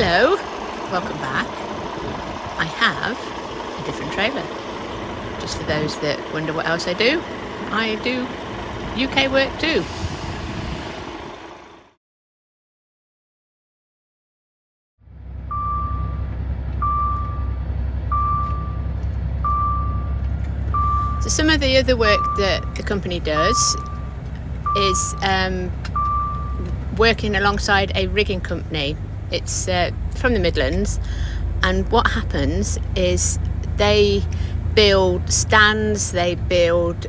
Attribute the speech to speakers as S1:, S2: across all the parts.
S1: Hello, welcome back. I have a different trailer. Just for those that wonder what else I do UK work too. So some of the other work that the company does is working alongside a rigging company. It's from the Midlands, and what happens is they build stands, they build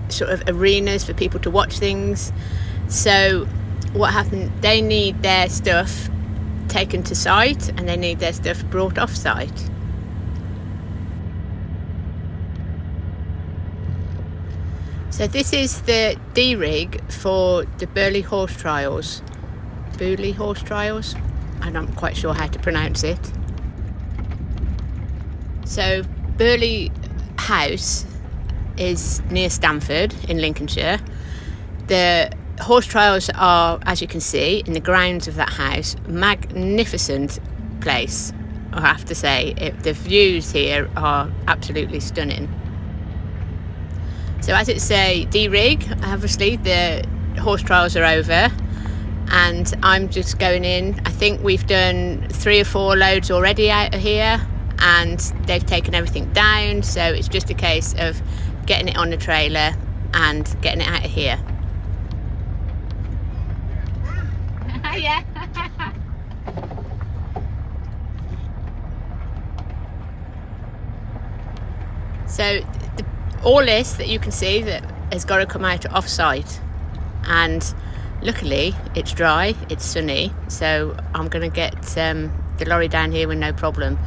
S1: sort of arenas for people to watch things. So what happened, they need their stuff taken to site and they need their stuff brought off site. So this is the D-rig for the Burley Horse Trials. Burghley Horse Trials? I'm not quite sure how to pronounce it. So Burley House is near Stanford in Lincolnshire. The horse trials are, as you can see, in the grounds of that house. Magnificent place, I have to say. The views here are absolutely stunning. So as it's a D-rig, obviously the horse trials are over and I'm just going in. I think we've done 3 or 4 loads already out of here and they've taken everything down, so it's just a case of getting it on the trailer and getting it out of here. Yeah. So all this that you can see that has got to come out off site, and luckily it's dry, it's sunny, so I'm going to get the lorry down here with no problem.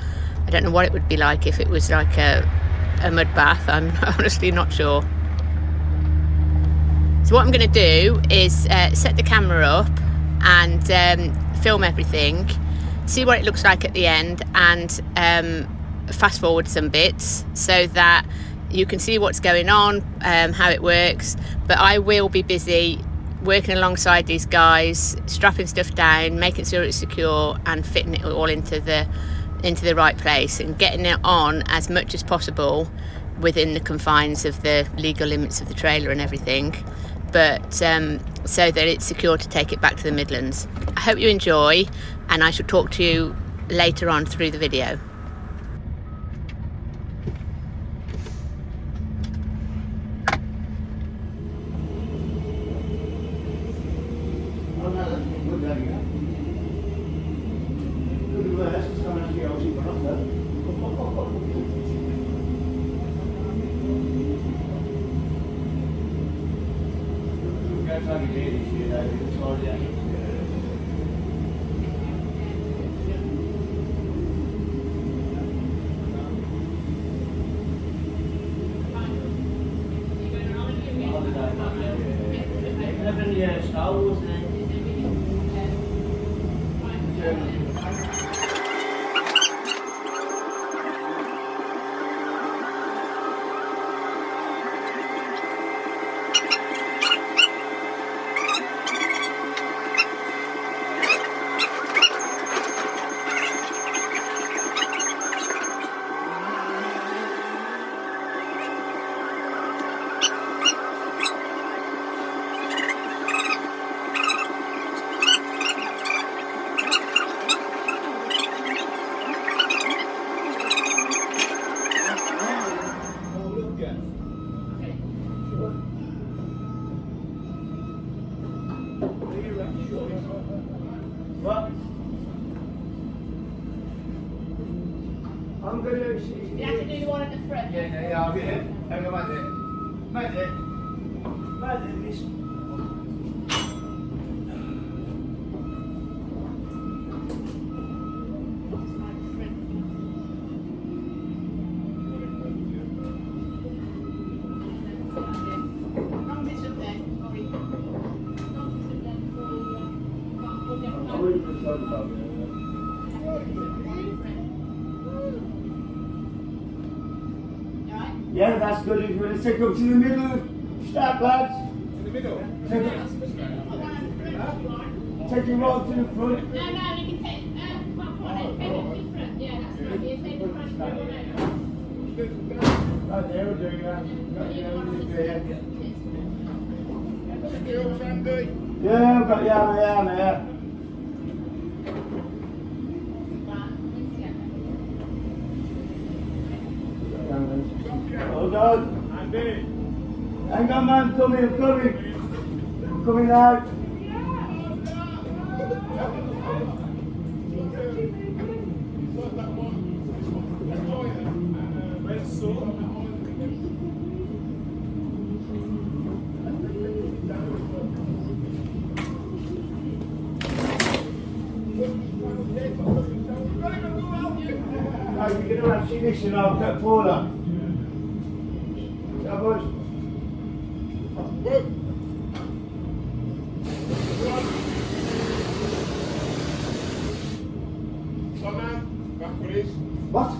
S1: I don't know what it would be like if it was like a mud bath. I'm honestly not sure. So what I'm going to do is set the camera up and film everything, see what it looks like at the end, and fast forward some bits so that you can see what's going on, how it works. But I will be busy working alongside these guys, strapping stuff down, making sure it's secure and fitting it all into the right place and getting it on as much as possible within the confines of the legal limits of the trailer and everything, but so that it's secure to take it back to the Midlands. I hope you enjoy, and I shall talk to you later on through the video.
S2: What? I'm going to...
S1: You have to do the one at the front.
S2: Yeah, I'll get it. Hang on, mate there. This. Yeah, that's good. If you want to take up to the middle, start, lads.
S3: In the middle?
S2: Take it right to the front.
S1: No, you can take
S2: Right there, we're doing that. Yeah, I've got yarn here. Hold on. Hang on, man, I'm coming. I'm coming out. Right, we're going to have this and I'll get Paula. That was. What?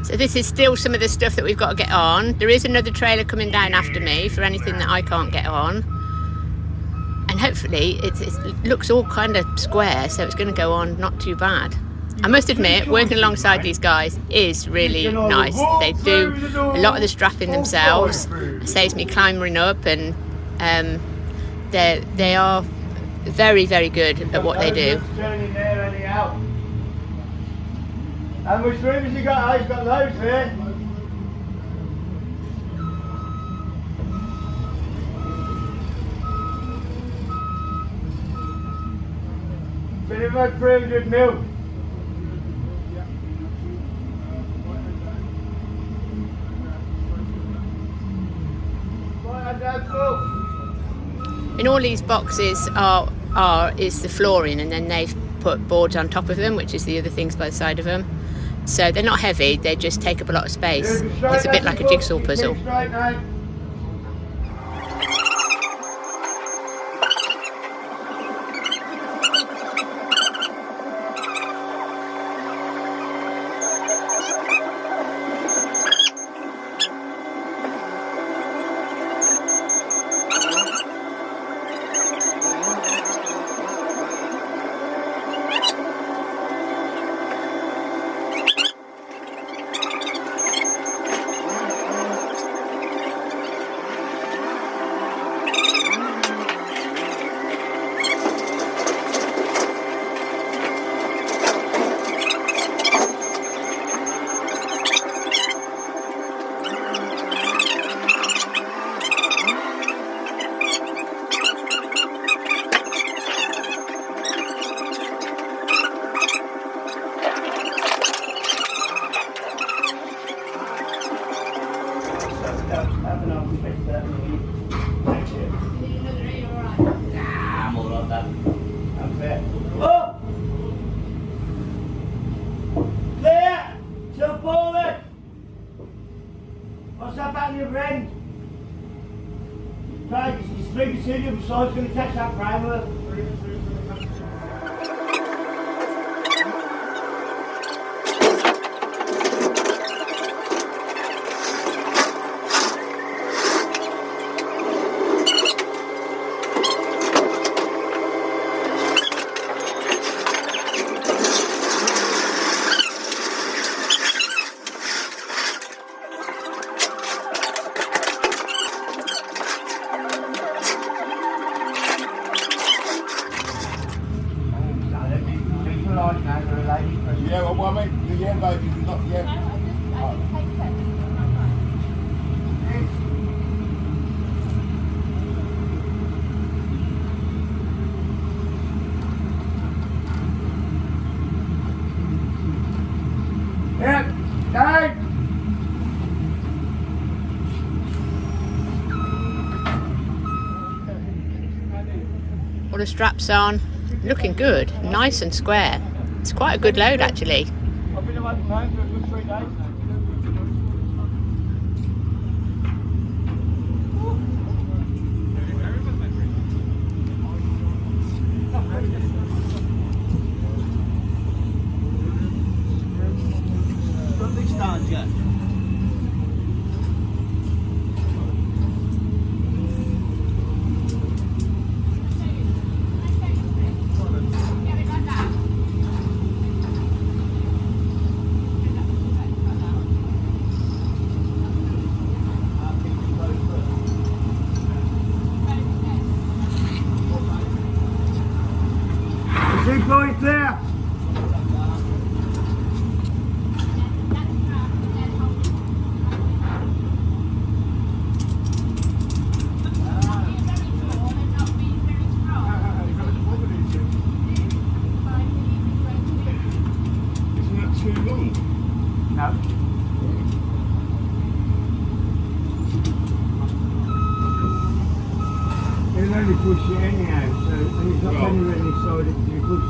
S1: So this is still some of the stuff that we've got to get on. There is another trailer coming down after me for anything that I can't get on. And hopefully it looks all kind of square, so it's going to go on not too bad. I must admit, working alongside these guys is really nice. They do a lot of the strapping themselves. It saves me climbing up, and they are very, very good at what they do.
S2: How much room has he got? He's got loads here. Been about 300 mil.
S1: In all these boxes is the flooring, and then they've put boards on top of them, which is the other things by the side of them. So they're not heavy, they just take up a lot of space. It's a bit like a jigsaw puzzle.
S2: What's that back in your friend? Right, it's big decision, so it's going to catch that primer.
S3: Yeah, well, I mean, yeah, baby, not yet.
S2: Yeah,
S1: the straps on. Looking good, nice and square. It's quite a good load actually.
S2: I've been away from home for a good 3 days now. Big boy there.
S3: Isn't that too long?
S2: No. He'll only push it anyhow, so and he's not
S3: Well.
S2: anywhere inside it to push.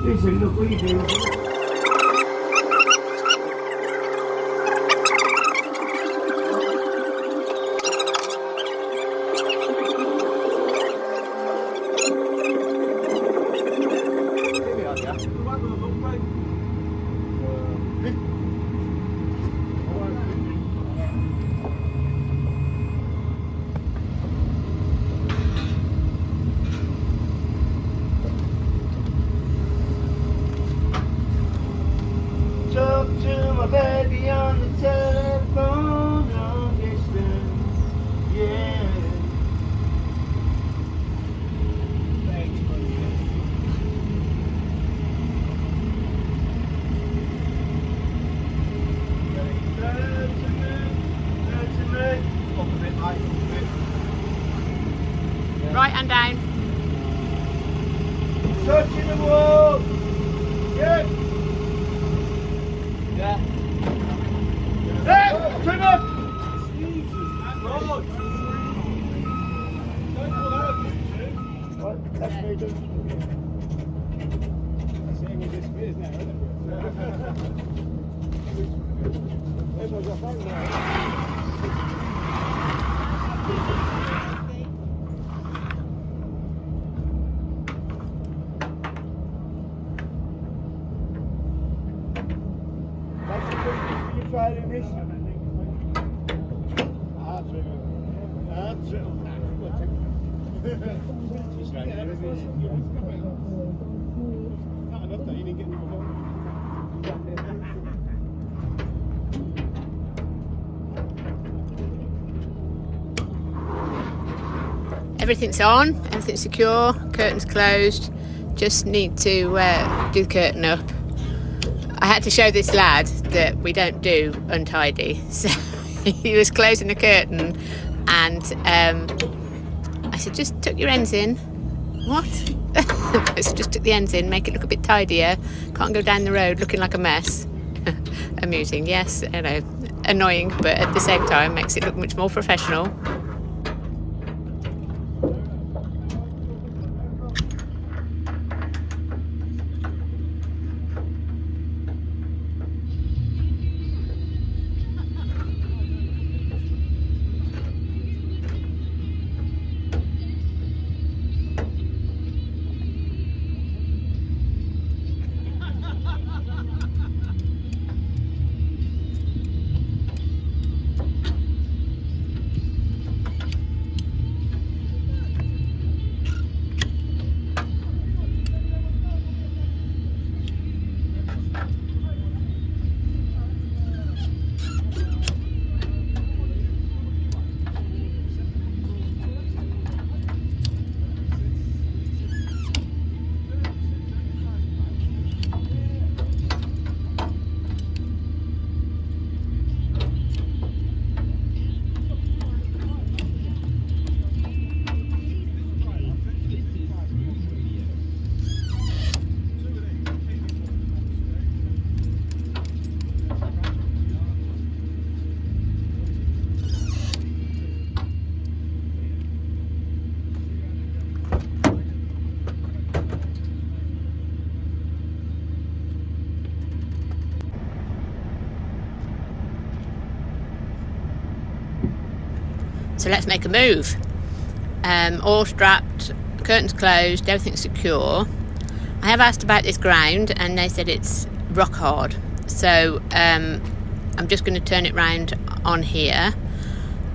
S2: Listen, look what you do. Talk to my baby on the telephone, long distance, yeah.
S1: Right and down.
S2: Touching the wall. Good. Yeah. Hey, trim up. What? That's me doing. Try to miss him.
S1: Everything's on, everything's secure, curtains closed. Just need to do the curtain up. I had to show this lad that we don't do untidy. So he was closing the curtain and I said, just tuck your ends in. What? I said, just tuck the ends in, make it look a bit tidier. Can't go down the road looking like a mess. Amusing, yes, you know, annoying, but at the same time makes it look much more professional. So let's make a move. All strapped, curtains closed, everything's secure. I have asked about this ground and they said it's rock hard. So I'm just going to turn it round on here.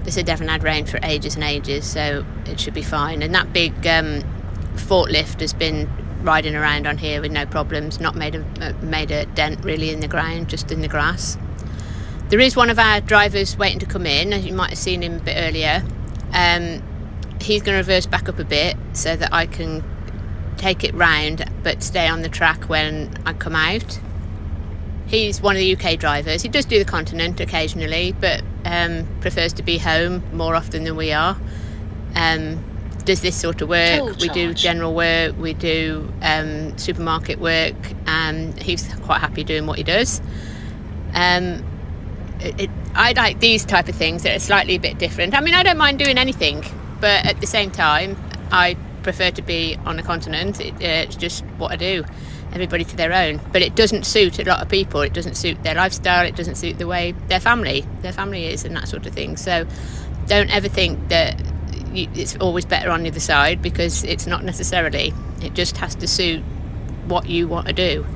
S1: They said they haven't had rain for ages and ages, so it should be fine. And that big forklift has been riding around on here with no problems, not made a dent really in the ground, just in the grass. There is one of our drivers waiting to come in, as you might have seen him a bit earlier. He's going to reverse back up a bit so that I can take it round but stay on the track when I come out. He's one of the UK drivers. He does do the continent occasionally, but prefers to be home more often than we are. Does this sort of work. We do general work, we do supermarket work, and he's quite happy doing what he does. I like these type of things that are slightly a bit different. I mean, I don't mind doing anything, but at the same time, I prefer to be on the continent. It's just what I do. Everybody to their own, but it doesn't suit a lot of people. It doesn't suit their lifestyle. It doesn't suit the way their family is, and that sort of thing. So don't ever think that it's always better on the other side, because it's not necessarily. It just has to suit what you want to do.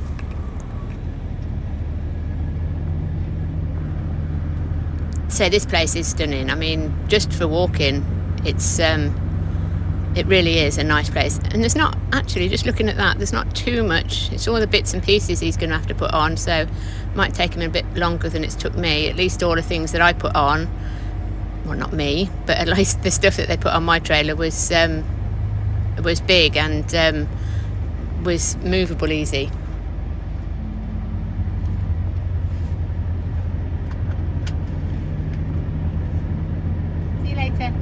S1: So this place is stunning. I mean, just for walking, it really is a nice place. And there's not, actually, just looking at that, there's not too much. It's all the bits and pieces he's going to have to put on, so it might take him a bit longer than it's took me. At least all the things that I put on, well, not me, but at least the stuff that they put on my trailer was big and was movable easy. See you later.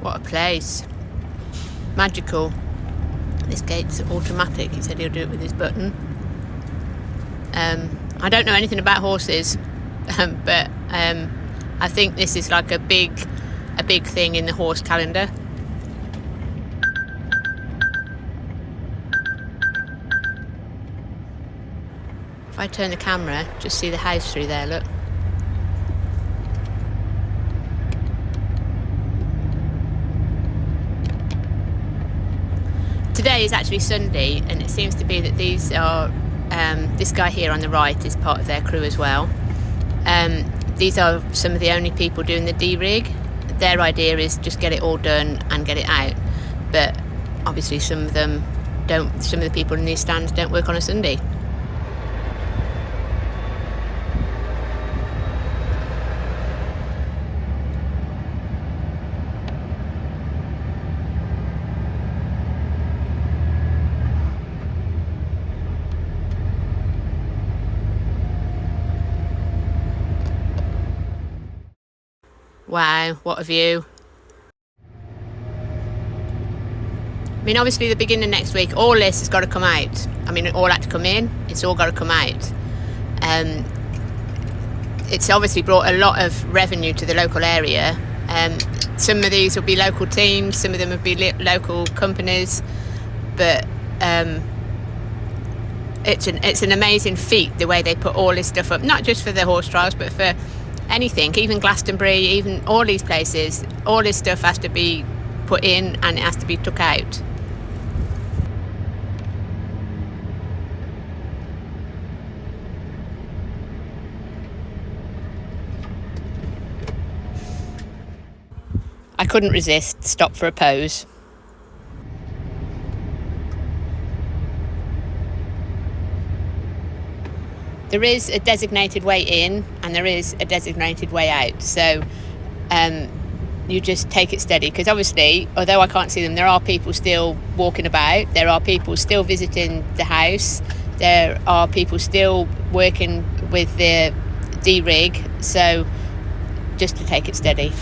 S1: What a place. Magical. This gate's automatic. He said he'll do it with his button. I don't know anything about horses, but I think this is like a big thing in the horse calendar. If I turn the camera, just see the house through there, look. Today is actually Sunday, and it seems to be that these are, this guy here on the right is part of their crew as well. These are some of the only people doing the D-rig. Their idea is just get it all done and get it out. But obviously some of them don't, some of the people in these stands don't work on a Sunday. Wow, what a view. I mean, obviously the beginning of next week, all this has got to come out. I mean, it all had to come in, it's all got to come out. It's obviously brought a lot of revenue to the local area. Some of these will be local teams, some of them will be local companies, but it's an amazing feat the way they put all this stuff up, not just for the horse trials, but for anything, even Glastonbury, even all these places. All this stuff has to be put in and it has to be took out. I couldn't resist, stop for a pose. There is a designated way in and there is a designated way out. So you just take it steady, because obviously, although I can't see them, there are people still walking about, there are people still visiting the house, there are people still working with the D-rig, so just to take it steady.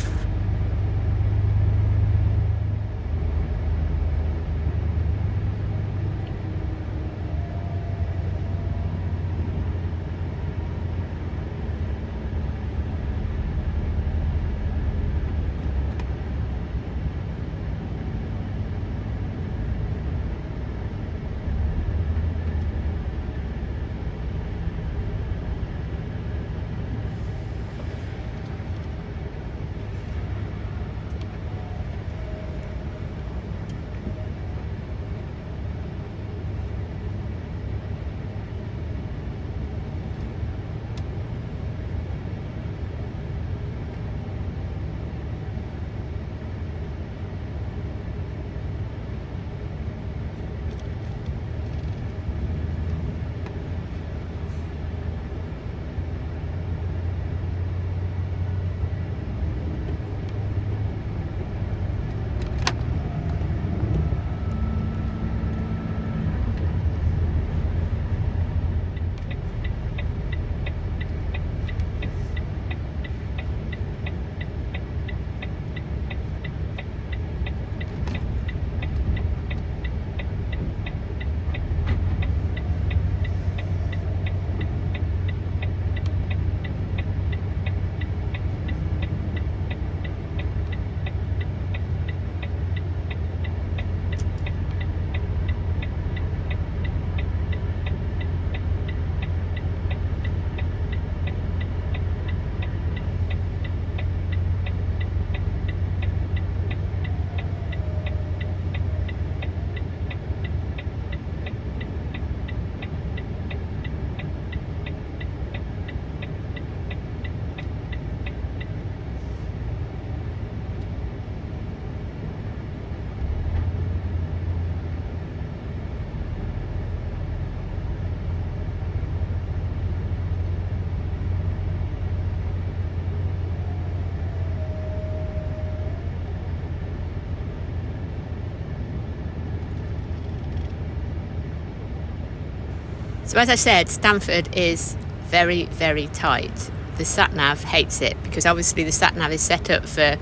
S1: So as I said, Stanford is very, very tight. The sat-nav hates it, because obviously the sat-nav is set up for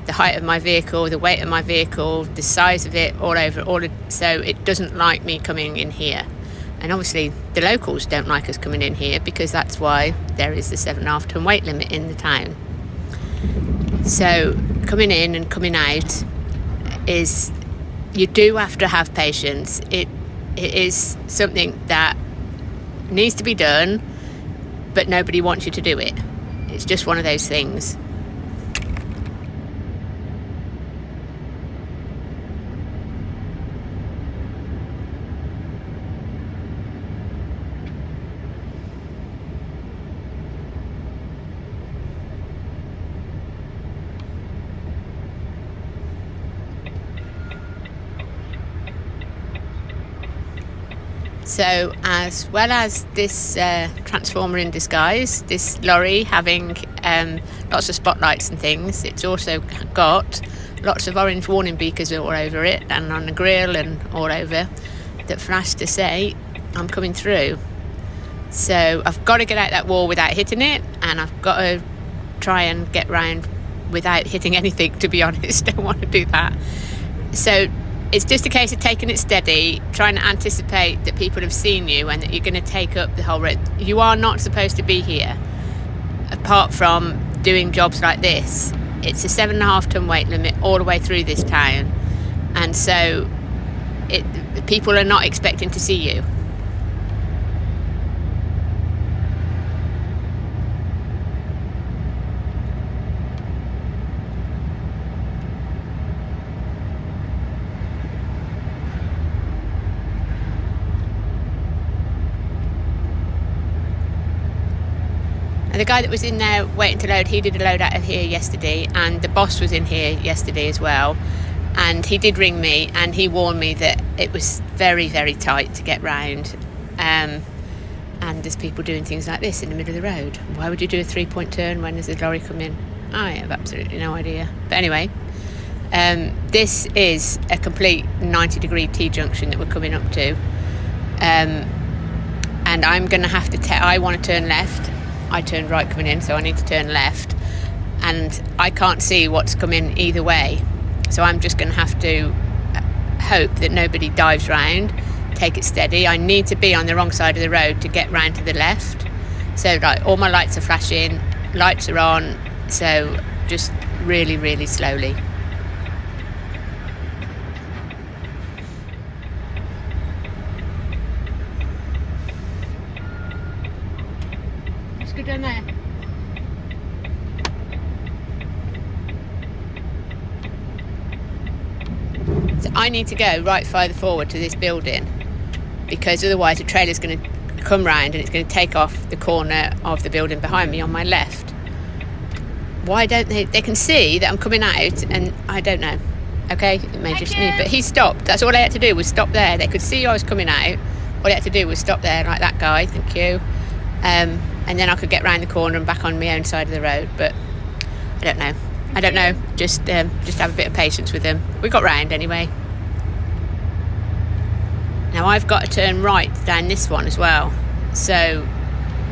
S1: the height of my vehicle, the weight of my vehicle, the size of it, so it doesn't like me coming in here. And obviously the locals don't like us coming in here, because that's why there is the 7.5 ton weight limit in the town. So coming in and coming out is, you do have to have patience. It is something that needs to be done, but nobody wants you to do it. It's just one of those things. So as well as this transformer in disguise, this lorry having lots of spotlights and things, it's also got lots of orange warning beacons all over it, and on the grille and all over, that flash to say I'm coming through. So I've got to get out that wall without hitting it, and I've got to try and get round without hitting anything, to be honest. Don't want to do that. So it's just a case of taking it steady, trying to anticipate that people have seen you and that you're going to take up the whole road. You are not supposed to be here, apart from doing jobs like this. It's a 7.5 ton weight limit all the way through this town, and so people are not expecting to see you. The guy that was in there waiting to load, he did a load out of here yesterday, and the boss was in here yesterday as well, and he did ring me and he warned me that it was very, very tight to get round, and there's people doing things like this in the middle of the road. Why would you do a 3-point turn when there's a lorry come in? I have absolutely no idea. But anyway, this is a complete 90-degree T-junction that we're coming up to. And I'm going to have to I want to turn left. I turned right coming in, so I need to turn left. And I can't see what's coming either way. So I'm just going to have to hope that nobody dives round, take it steady. I need to be on the wrong side of the road to get round to the left. So like all my lights are flashing, lights are on, so just really, really slowly. Let's go down there. So I need to go right further forward to this building, because otherwise the trailer's going to come round and it's going to take off the corner of the building behind me on my left. Why don't they can see that I'm coming out, and I don't know. Okay, it may just me, but he stopped. That's all I had to do was stop there. They could see I was coming out. All I had to do was stop there, like that guy, thank you, and then I could get round the corner and back on my own side of the road. But I don't know, just have a bit of patience with them. We got round anyway. Now I've got to turn right down this one as well, so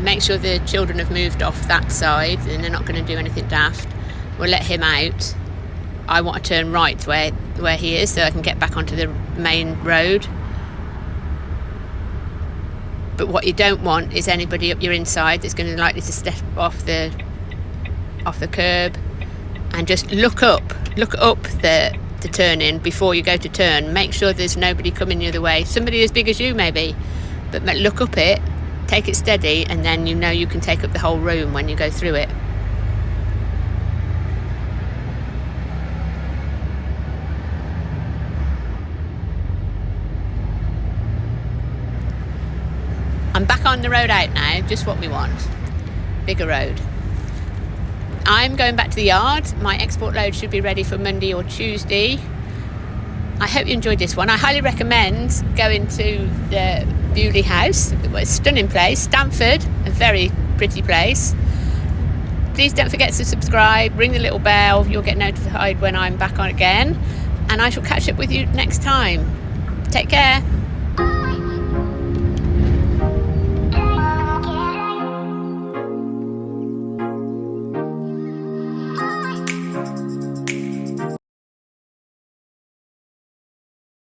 S1: make sure the children have moved off that side and they're not going to do anything daft. We'll let him out. I want to turn right where he is so I can get back onto the main road. But what you don't want is anybody up your inside that's going to likely to step off the curb. And just look up the turning before you go to turn. Make sure there's nobody coming the other way, somebody as big as you maybe, but look up it, take it steady, and then you know you can take up the whole room when you go through it. I'm back on the road out now, just what we want. Bigger road. I'm going back to the yard. My export load should be ready for Monday or Tuesday. I hope you enjoyed this one. I highly recommend going to the Burghley house. It was a stunning place. Stanford, a very pretty place. Please don't forget to subscribe, ring the little bell. You'll get notified when I'm back on again. And I shall catch up with you next time. Take care.